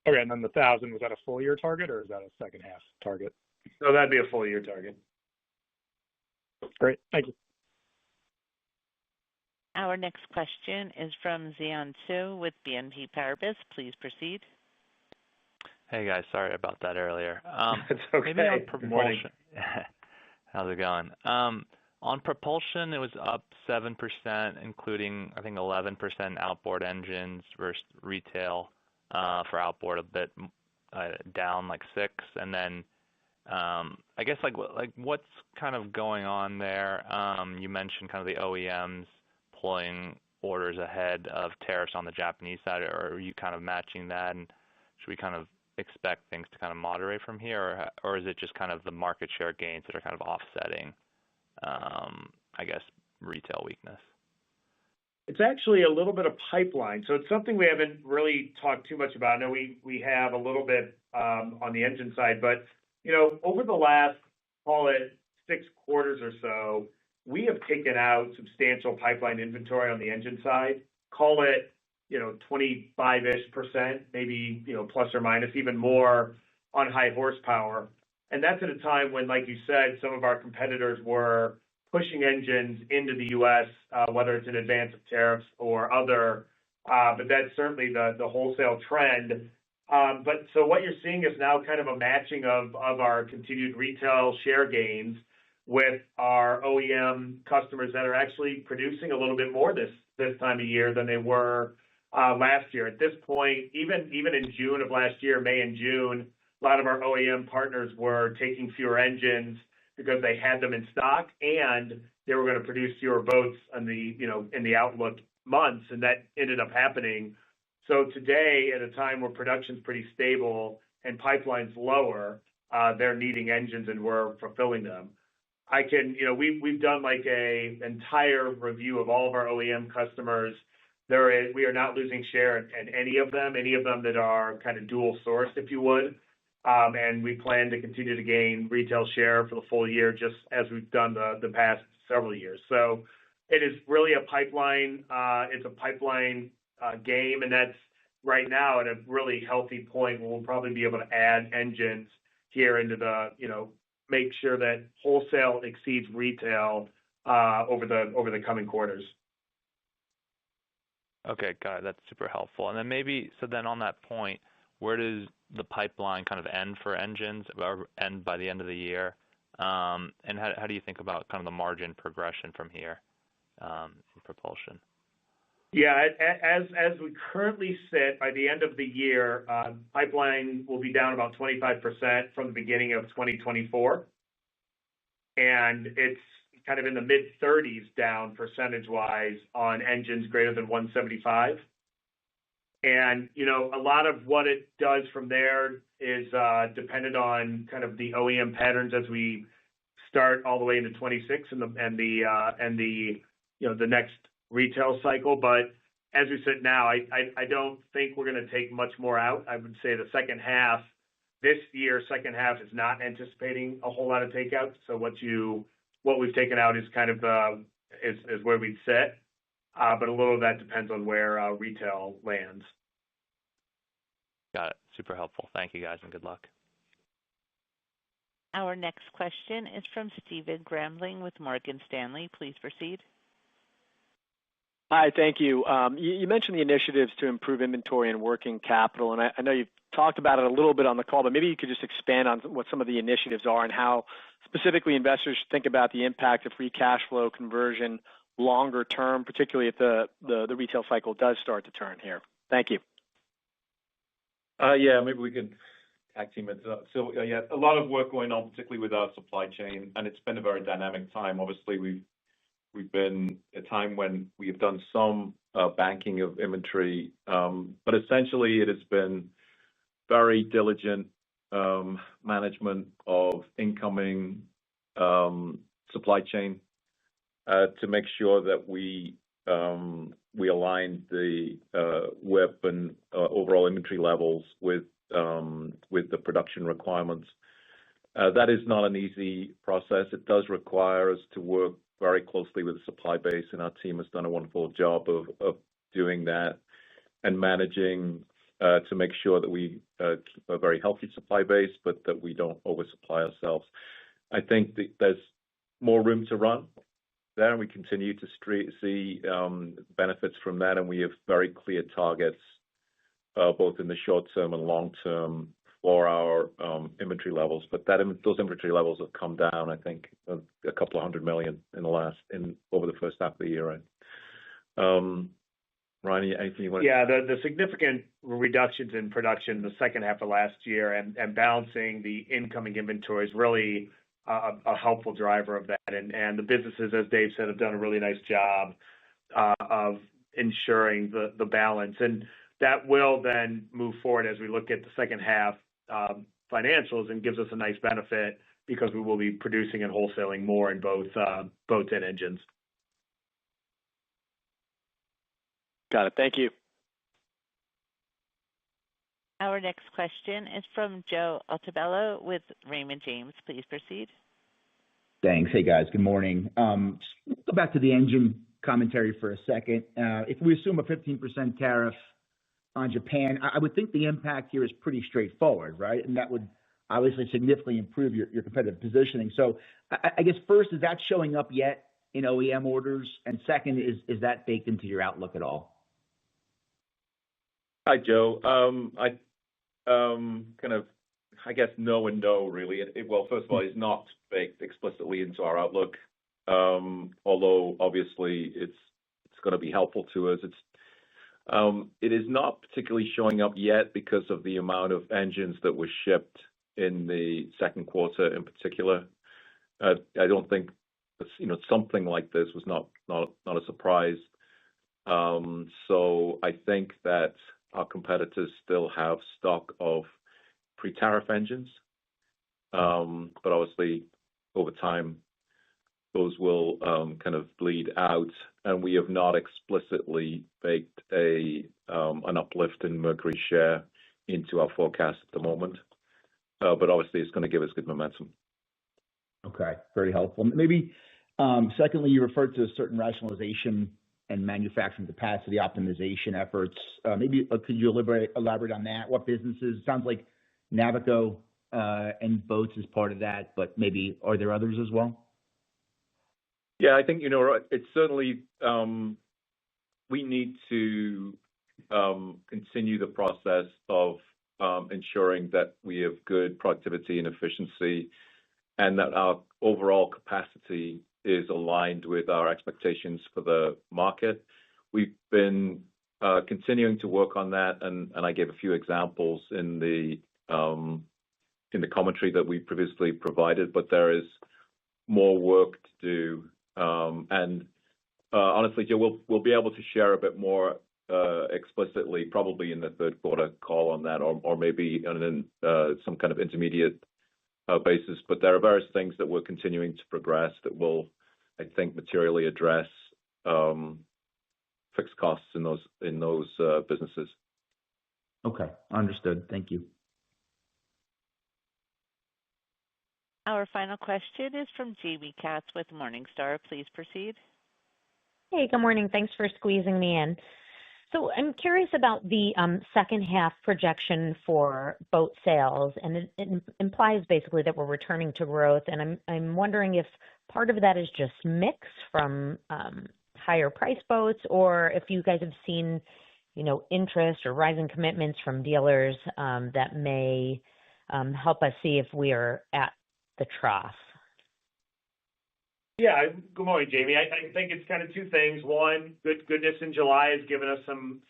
Okay, and then the 1,000, was that a full year target or is that a second half target? No, that'd be a full year target. Great, thank you. Our next question is from Xian Su with BNP Paribas. Please proceed. Hey guys, sorry about that earlier. It's okay. Maybe on propulsion. How's it going? On propulsion, it was up 7%, including I think 11% outboard engines versus retail for outboard a bit down like 6%, and then I guess like what's kind of going on there? You mentioned kind of the OEMs pulling orders ahead of tariffs on the Japanese side, or are you kind of matching that? And should we kind of expect things to kind of moderate from here, or is it just kind of the market share gains that are kind of offsetting, I guess, retail weakness? It's actually a little bit of pipeline. So it's something we haven't really talked too much about. I know we have a little bit on the engine side, but over the last, call it 6 quarters or so, we have taken out substantial pipeline inventory on the engine side. Call it 25-ish%, maybe plus or minus, even more on high horsepower. And that's at a time when, like you said, some of our competitors were pushing engines into the U.S., whether it's in advance of tariffs or other, but that's certainly the wholesale trend. But so what you're seeing is now kind of a matching of our continued retail share gains with our OEM customers that are actually producing a little bit more this time of year than they were last year. At this point, even in June of last year, May and June, a lot of our OEM partners were taking fewer engines because they had them in stock and they were going to produce fewer boats in the outlook months, and that ended up happening. So today, at a time where production's pretty stable and pipeline's lower, they're needing engines and we're fulfilling them. We've done like a entire review of all of our OEM customers. We are not losing share in any of them that are kind of dual sourced, if you would. And we plan to continue to gain retail share for the full year, just as we've done the past several years. So it is really a pipeline. It's a pipeline game, and that's right now at a really healthy point where we'll probably be able to add engines here into make sure that wholesale exceeds retail over the coming quarters. Okay, got it. That's super helpful. And then then on that point, where does the pipeline kind of end for engines or end by the end of the year? And how do you think about kind of the margin progression from here? in propulsion? Yeah, as we currently sit, by the end of the year, pipeline will be down about 25% from the beginning of 2024. And it's kind of in the mid-30s down percentage-wise on engines greater than 175. And, a lot of what it does from there is dependent on kind of the OEM patterns as we start all the way into 26 and the next retail cycle. But as we sit now, I don't think we're going to take much more out. I would say the second half, this year, second half is not anticipating a whole lot of takeouts. So what we've taken out is kind of is where we'd sit. But a little of that depends on where retail lands. Got it. Super helpful. Thank you, guys, and good luck. Our next question is from Stephen Grambling with Morgan Stanley. Please proceed. Hi, thank you. You mentioned the initiatives to improve inventory and working capital, and I know you've talked about it a little bit on the call, but maybe you could just expand on what some of the initiatives are and how specifically investors should think about the impact of free cash flow conversion longer term, particularly if the retail cycle does start to turn here. Thank you. Yeah, maybe we can tag team it. So, yeah, a lot of work going on, particularly with our supply chain, and it's been a very dynamic time. Obviously, we've been a time when we have done some banking of inventory, but essentially it has been very diligent management of incoming supply chain to make sure that we align the WIP and overall inventory levels with the production requirements. That is not an easy process. It does require us to work very closely with the supply base, and our team has done a wonderful job of doing that and managing to make sure that we keep a very healthy supply base, but that we don't oversupply ourselves. I think there's more room to run there, and we continue to see benefits from that, and we have very clear targets both in the short term and long term for our inventory levels. But those inventory levels have come down, I think, a couple of $100 million over the first half of the year. Right? Ryan, anything you want to? Yeah, the significant reductions in production the second half of last year and balancing the incoming inventory is really a helpful driver of that. And the businesses, as Dave said, have done a really nice job of ensuring the balance. And that will then move forward as we look at the second half financials and gives us a nice benefit because we will be producing and wholesaling more in both boats and engines. Got it. Thank you. Our next question is from Joe Altobello with Raymond James. Please proceed. Thanks. Hey, guys. Good morning. Just go back to the engine commentary for a second. If we assume a 15% tariff on Japan, I would think the impact here is pretty straightforward, right? And that would obviously significantly improve your competitive positioning. So I guess first, is that showing up yet in OEM orders? And second, is that baked into your outlook at all? Hi, Joe. I guess no and no, really. Well, first of all, it's not baked explicitly into our outlook, although obviously it's going to be helpful to us. It is not particularly showing up yet because of the amount of engines that were shipped in the second quarter in particular. I don't think something like this was not a surprise. So I think that our competitors still have stock of pre-tariff engines, but obviously over time those will kind of bleed out, and we have not explicitly baked an uplift in Mercury share into our forecast at the moment. But obviously it's going to give us good momentum. Okay, very helpful. Maybe secondly, you referred to a certain rationalization and manufacturing capacity optimization efforts. Maybe could you elaborate on that? What businesses? It sounds like Navico and boats is part of that, but maybe are there others as well? Yeah, I think it's certainly we need to continue the process of ensuring that we have good productivity and efficiency, and that our overall capacity is aligned with our expectations for the market. We've been continuing to work on that, and I gave a few examples in the commentary that we previously provided, but there is more work to do. Honestly, Joe, we'll be able to share a bit more explicitly, probably in the third quarter call on that, or maybe on some kind of intermediate basis. But there are various things that we're continuing to progress that will, I think, materially address fixed costs in those businesses. Okay, understood. Thank you. Our final question is from Jamie Katz with Morningstar. Please proceed. Hey, good morning. Thanks for squeezing me in. So I'm curious about the second half projection for boat sales, and it implies basically that we're returning to growth. And I'm wondering if part of that is just mix from higher price boats, or if you guys have seen, interest or rising commitments from dealers that may help us see if we are at the trough. Yeah, good morning, Jamie. I think it's kind of two things. One, goodness in July has given us some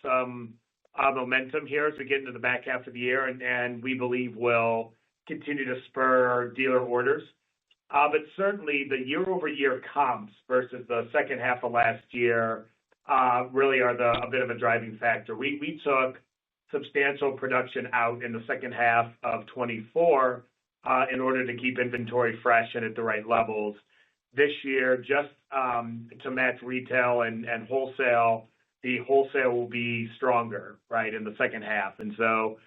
momentum here as we get into the back half of the year, and we believe will continue to spur dealer orders. But certainly the year-over-year comps versus the second half of last year really are a bit of a driving factor. We took substantial production out in the second half of 24 in order to keep inventory fresh and at the right levels. This year, just to match retail and wholesale, the wholesale will be stronger, right, in the second half. And so,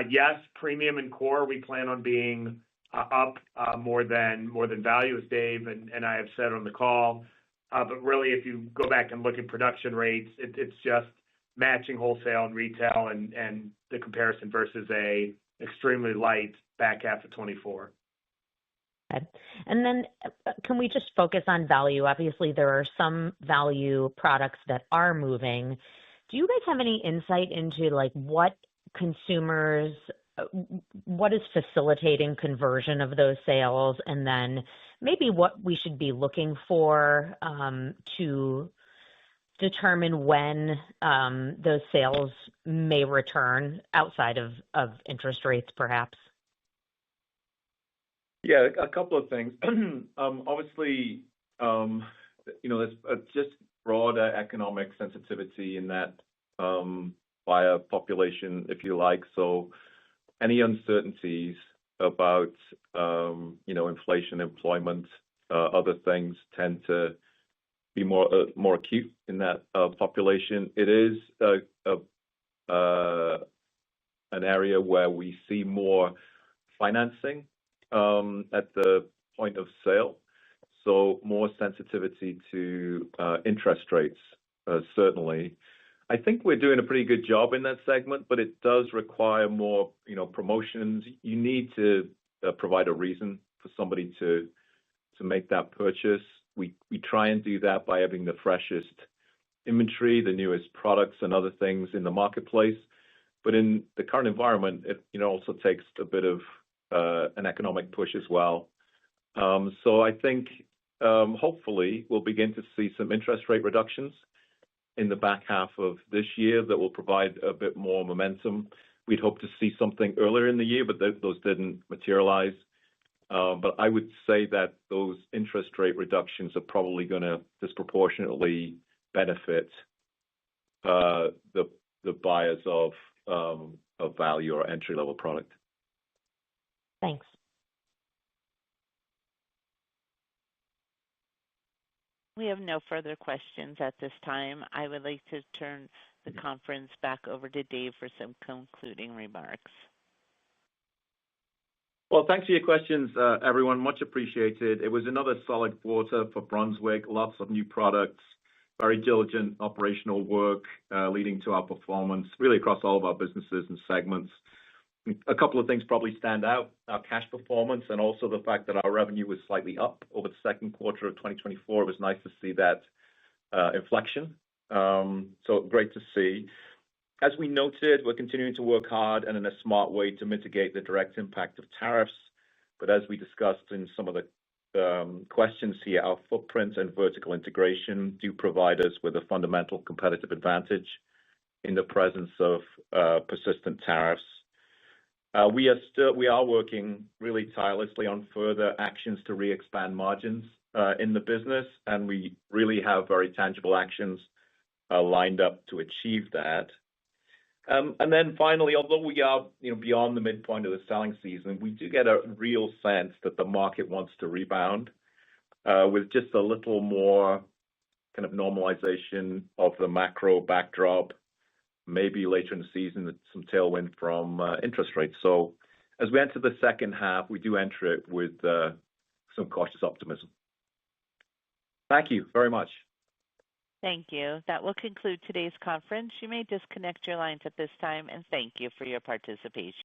yes, premium and core, we plan on being up more than value, as Dave and I have said on the call. But really, if you go back and look at production rates, it's just matching wholesale and retail and the comparison versus a extremely light back half of 24. And then can we just focus on value? Obviously, there are some value products that are moving. Do you guys have any insight into what consumers, what is facilitating conversion of those sales, and then maybe what we should be looking for to determine when those sales may return outside of interest rates, perhaps? Yeah, a couple of things. Obviously, there's just broader economic sensitivity in that buyer population, if you like. So any uncertainties about, inflation, employment, other things tend to be more acute in that population. It is an area where we see more financing at the point of sale, so more sensitivity to interest rates, certainly. I think we're doing a pretty good job in that segment, but it does require more, promotions. You need to provide a reason for somebody to make that purchase. We try and do that by having the freshest inventory, the newest products and other things in the marketplace. But in the current environment, it also takes a bit of an economic push as well. So I think hopefully we'll begin to see some interest rate reductions in the back half of this year that will provide a bit more momentum. We'd hope to see something earlier in the year, but those didn't materialize. But I would say that those interest rate reductions are probably going to disproportionately benefit the buyers of value or entry-level product. Thanks. We have no further questions at this time. I would like to turn the conference back over to Dave for some concluding remarks. Well, thanks for your questions, everyone. Much appreciated. It was another solid quarter for Brunswick. Lots of new products, very diligent operational work leading to our performance really across all of our businesses and segments. A couple of things probably stand out: our cash performance and also the fact that our revenue was slightly up over the second quarter of 2024. It was nice to see that inflection. So great to see. As we noted, we're continuing to work hard and in a smart way to mitigate the direct impact of tariffs. But as we discussed in some of the questions here, our footprint and vertical integration do provide us with a fundamental competitive advantage in the presence of persistent tariffs. We are working really tirelessly on further actions to re-expand margins in the business, and we really have very tangible actions lined up to achieve that. And then finally, although we are beyond the midpoint of the selling season, we do get a real sense that the market wants to rebound with just a little more kind of normalization of the macro backdrop, maybe later in the season, some tailwind from interest rates. So as we enter the second half, we do enter it with some cautious optimism. Thank you very much. Thank you. That will conclude today's conference. You may disconnect your lines at this time, and thank you for your participation.